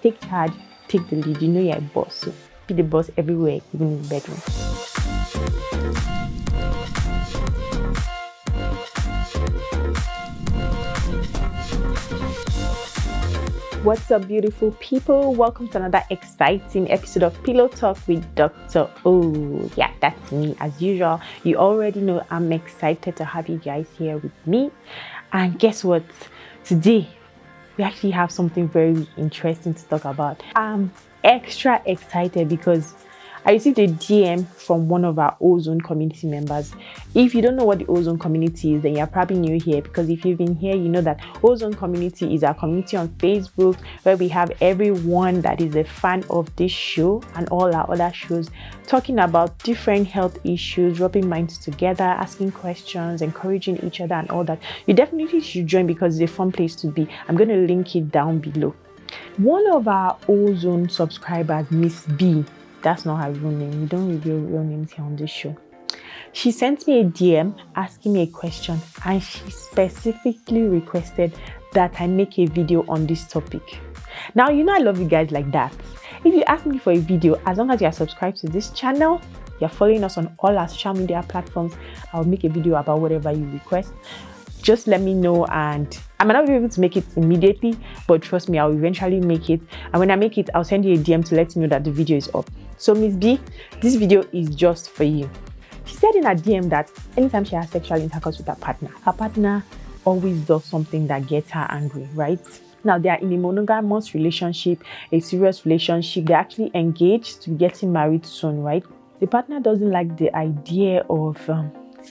Take charge, take the lead. You know you're a boss, so be the boss everywhere, even in the bedroom. What's up, beautiful people? Welcome to another exciting episode of Pillow Talk with Dr. O. Yeah, that's me as usual. You already know I'm excited to have you guys here with me. And guess what? Today, we actually have something very interesting to talk about. I'm extra excited because I received a DM from one of our Ozone community members. If you don't know what the Ozone community is, then you're probably new here, because if you've been here, you know that Ozone community is our community on Facebook where we have everyone that is a fan of this show and all our other shows talking about different health issues, rubbing minds together, asking questions, encouraging each other and all that. You definitely should join because it's a fun place to be. I'm going to link it down below. One of our Ozone subscribers, Miss B, that's not her real name. We don't reveal real names here on this show. She sent me a DM asking me a question, and she specifically requested that I make a video on this topic. Now, you know I love you guys like that. If you ask me for a video, as long as you are subscribed to this channel, you're following us on all our social media platforms, I'll make a video about whatever you request. Just let me know, and I might not be able to make it immediately, but trust me, I'll eventually make it. And when I make it, I'll send you a DM to let you know that the video is up. So Miss B, this video is just for you. She said in her DM that anytime she has sexual intercourse with her partner always does something that gets her angry, right? Now, they are in a monogamous relationship, a serious relationship. They're actually engaged to getting married soon, right? The partner doesn't like the idea of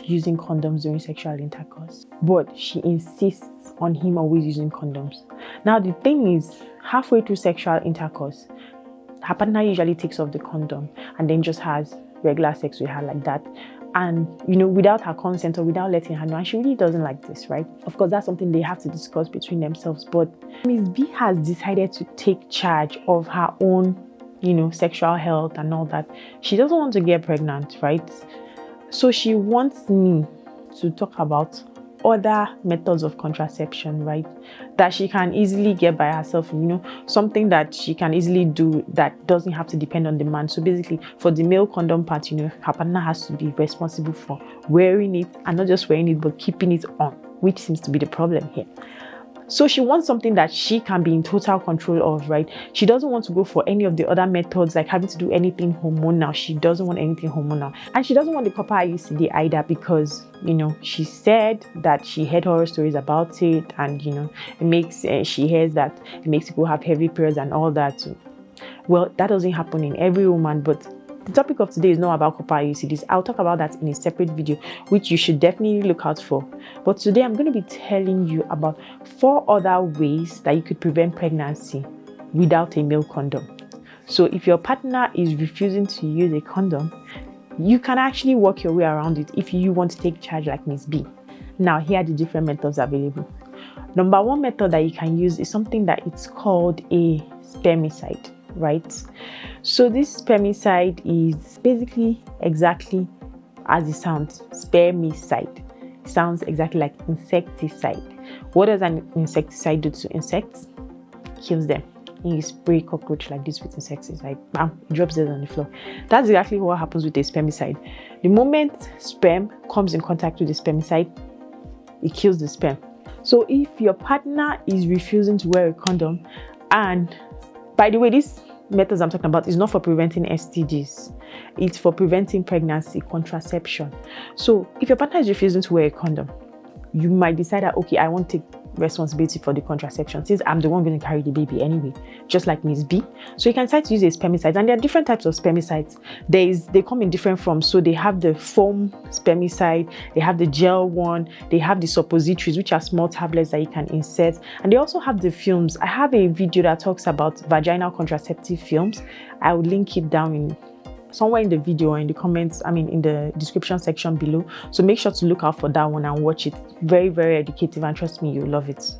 using condoms during sexual intercourse, but she insists on him always using condoms. Now, the thing is, halfway through sexual intercourse, her partner usually takes off the condom and then just has regular sex with her like that, and without her consent or without letting her know. And she really doesn't like this, right? Of course, that's something they have to discuss between themselves. But Miss B has decided to take charge of her own sexual health and all that. She doesn't want to get pregnant, right? So she wants me to talk about other methods of contraception, right, that she can easily get by herself, something that she can easily do that doesn't have to depend on the man. So basically, for the male condom part, her partner has to be responsible for wearing it, and not just wearing it, but keeping it on, which seems to be the problem here. So she wants something that she can be in total control of, right? She doesn't want to go for any of the other methods, like having to do anything hormonal. She doesn't want anything hormonal. And she doesn't want the copper IUCD either, because, she said that she heard horror stories about it, and, it makes, she hears that it makes people have heavy periods and all that. Well, that doesn't happen in every woman, but the topic of today is not about copper IUCDs. I'll talk about that in a separate video, which you should definitely look out for. But today I'm going to be telling you about 4 other ways that you could prevent pregnancy without a male condom. So if your partner is refusing to use a condom, you can actually work your way around it if you want to take charge like Miss B. Now, here are the different methods available. Number 1 method that you can use is something that it's called a spermicide, right? So this spermicide is basically exactly as it sounds, spermicide. It sounds exactly like insecticide. What does an insecticide do to insects? Kills them. And you spray cockroach like this with insecticide, bam, drops it on the floor. That's exactly what happens with a spermicide. The moment sperm comes in contact with the spermicide, it kills the sperm. So if your partner is refusing to wear a condom, and by the way, this methods I'm talking about is not for preventing STDs. It's for preventing pregnancy, contraception. So if your partner is refusing to wear a condom, you might decide that, okay, I want to take responsibility for the contraception, since I'm the one going to carry the baby anyway, just like Miss B. So you can decide to use a spermicide, and there are different types of spermicides. They come in different forms. So they have the foam spermicide, they have the gel one, they have the suppositories, which are small tablets that you can insert, and they also have the films. I have a video that talks about vaginal contraceptive films. I will link it down in somewhere in the video or in the comments, in the description section below. So make sure to look out for that one and watch it. Very, very educative, and trust me, you'll love it.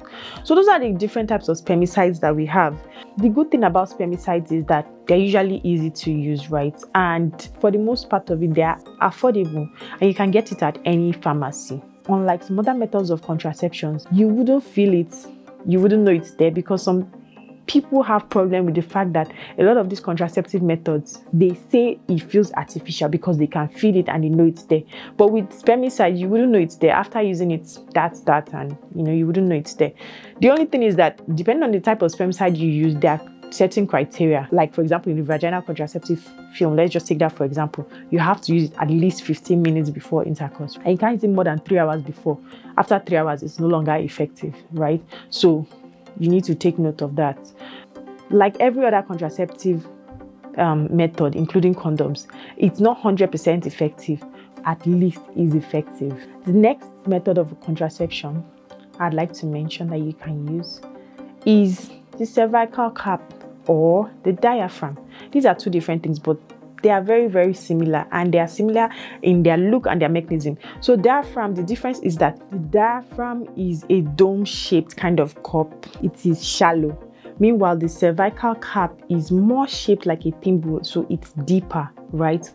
So those are the different types of spermicides that we have. The good thing about spermicides is that they're usually easy to use, right? And for the most part of it, they are affordable, and you can get it at any pharmacy. Unlike some other methods of contraceptions, you wouldn't feel it, you wouldn't know it's there, because some people have problem with the fact that a lot of these contraceptive methods, they say it feels artificial because they can feel it and they know it's there. But with spermicide, you wouldn't know it's there. After using it, that's that, and you wouldn't know it's there. The only thing is that depending on the type of spermicide you use, there are certain criteria. Like for example, in the vaginal contraceptive film, let's just take that for example, you have to use it at least 15 minutes before intercourse, and you can't use it more than 3 hours before. After 3 hours, it's no longer effective, right? So you need to take note of that. Like every other contraceptive method, including condoms, it's not 100% effective, at least is effective. The next method of contraception I'd like to mention that you can use is the cervical cap or the diaphragm. These are two different things, but they are very, very similar, and they are similar in their look and their mechanism. So diaphragm, the difference is that the diaphragm is a dome-shaped kind of cup. It is shallow. Meanwhile, the cervical cap is more shaped like a thimble, so it's deeper, right?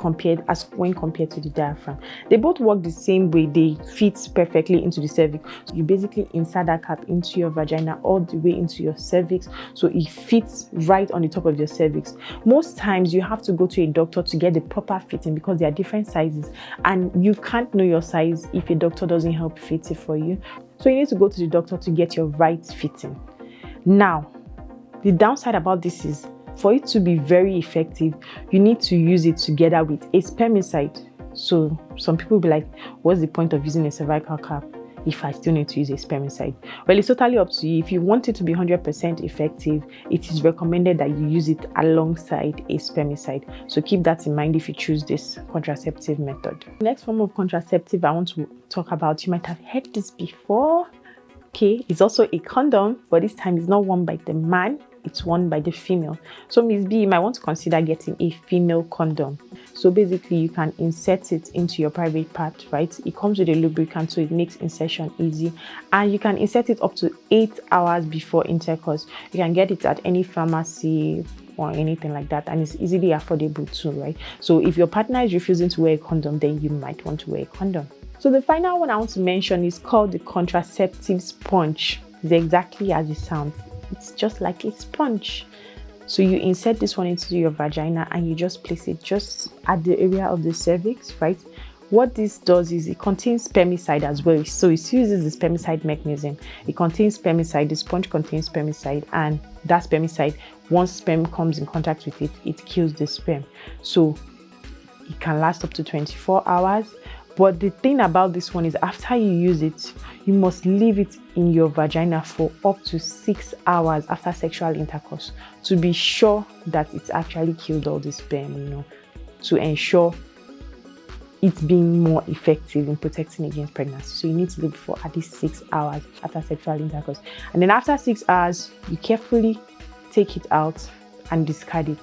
When compared to the diaphragm. They both work the same way. They fit perfectly into the cervix. So you basically insert that cap into your vagina all the way into your cervix, so it fits right on the top of your cervix. Most times you have to go to a doctor to get the proper fitting because there are different sizes, and you can't know your size if a doctor doesn't help fit it for you. So you need to go to the doctor to get your right fitting. Now, the downside about this is, for it to be very effective, you need to use it together with a spermicide. So some people will be like, what's the point of using a cervical cap if I still need to use a spermicide? Well, it's totally up to you. If you want it to be 100% effective, it is recommended that you use it alongside a spermicide. So keep that in mind if you choose this contraceptive method. The next form of contraceptive I want to talk about, you might have heard this before. Okay, it's also a condom, but this time it's not worn by the man, it's worn by the female. So Miss B, you might want to consider getting a female condom. So basically you can insert it into your private part, right? It comes with a lubricant, so it makes insertion easy, and you can insert it up to 8 hours before intercourse. You can get it at any pharmacy or anything like that, and it's easily affordable too, right? So if your partner is refusing to wear a condom, then you might want to wear a condom. So the final one I want to mention is called the contraceptive sponge. It's exactly as it sounds. It's just like a sponge. So you insert this one into your vagina and you just place it just at the area of the cervix, right? What this does is it contains spermicide as well. So it uses the spermicide mechanism. It contains spermicide, the sponge contains spermicide, and that spermicide, once sperm comes in contact with it, it kills the sperm. So it can last up to 24 hours. But the thing about this one is, after you use it, you must leave it in your vagina for up to 6 hours after sexual intercourse to be sure that it's actually killed all the sperm, to ensure it's being more effective in protecting against pregnancy. So you need to leave it for at least 6 hours after sexual intercourse. And then after 6 hours, you carefully take it out and discard it.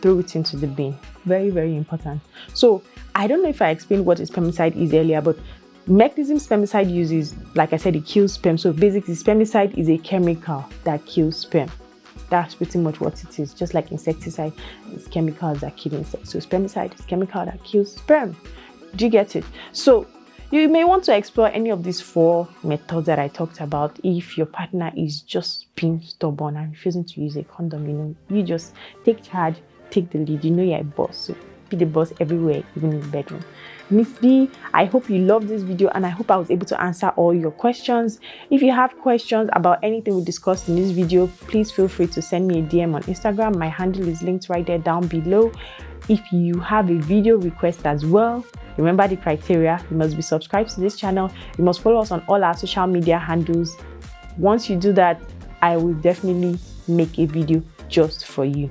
Throw it into the bin. Very, very important. So I don't know if I explained what a spermicide is earlier, but mechanism spermicide uses, like I said, it kills sperm. So basically, spermicide is a chemical that kills sperm. That's pretty much what it is. Just like insecticide, it's chemicals that kill insects. So spermicide is chemical that kills sperm. Do you get it? So you may want to explore any of these 4 methods that I talked about. If your partner is just being stubborn and refusing to use a condom, you just take charge, take the lead. You're a boss, so be the boss everywhere, even in the bedroom. Miss B, I hope you loved this video, and I hope I was able to answer all your questions. If you have questions about anything we discussed in this video, please feel free to send me a DM on Instagram. My handle is linked right there down below. If you have a video request as well, remember the criteria. You must be subscribed to this channel. You must follow us on all our social media handles. Once you do that, I will definitely make a video just for you.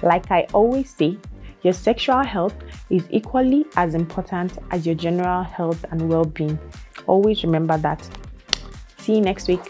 Like I always say, your sexual health is equally as important as your general health and well-being. Always remember that. See you next week.